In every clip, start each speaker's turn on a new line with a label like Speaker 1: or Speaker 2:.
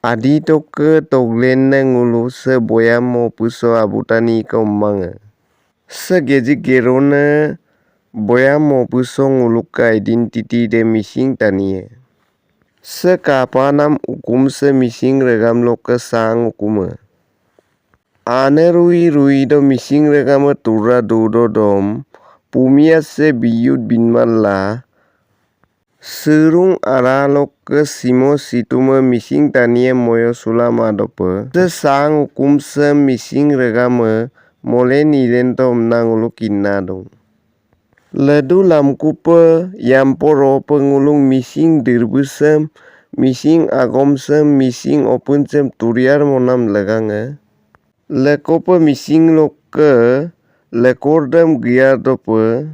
Speaker 1: Adi toke toglen na ngulu se boyam mo puso abutani ka umanga. Se geji gerona boyam mo puso ngulu ka identity de missing taniye. Se kapanam ukum se missing regam lo ka sang ukuma. Ane rui do missing regam turra do dom pumia se biyut binman la. Serung aralok ke simo situma missing tania moyo sulama dope. Se sang ukum se missing regama mole nilen tom nangulu kinadong. Ledu lam kupe yamporo pengulung missing dirbusem missing agomsem missing opensem turiar monam leganga. Lekope missing loke lekordem giar dope.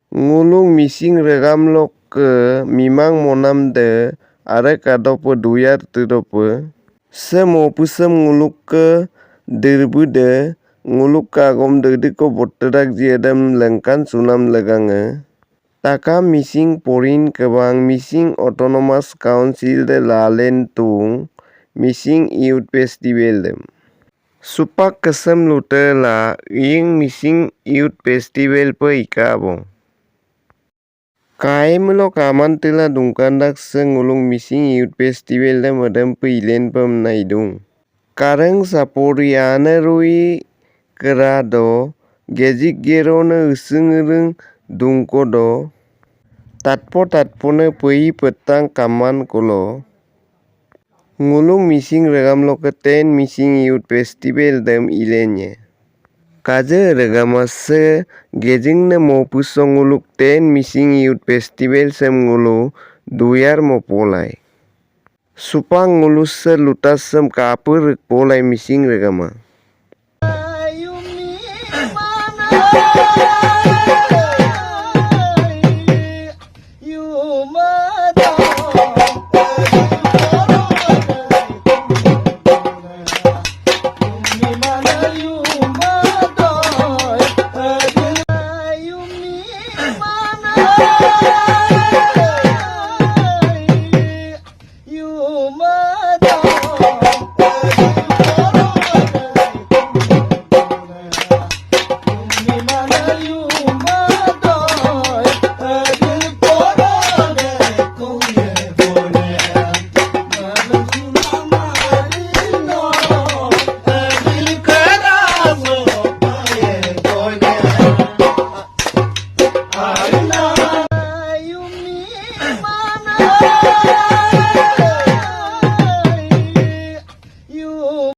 Speaker 1: Ngulung missing regam lok ke mimang monam de are kadopo duyar tidopo se mo pusem nguluk ke dirbu de nguluk kagom de ko botedak jiedam lengkan sunam legange taka missing porin kebang missing autonomous council de lalen tung missing youth festival dem supak kesem lute la ing missing youth festival pe ikabong. Kai melo kaman tila dungkandak sengulung missing youth festival de madam pilen pem naidung. Kareng saporiane rui kerado gejik gerone usengurung dungkodo tatpo ne pei petang kaman kolo. Ngulung missing regam loketen missing youth festival dem ilenye. Kaje regama se gejing ne mo pusong nguluk ten missing youth festival sem ngulu duyar mo polai. Supang ngulu se lutas sem kapur polai missing regama.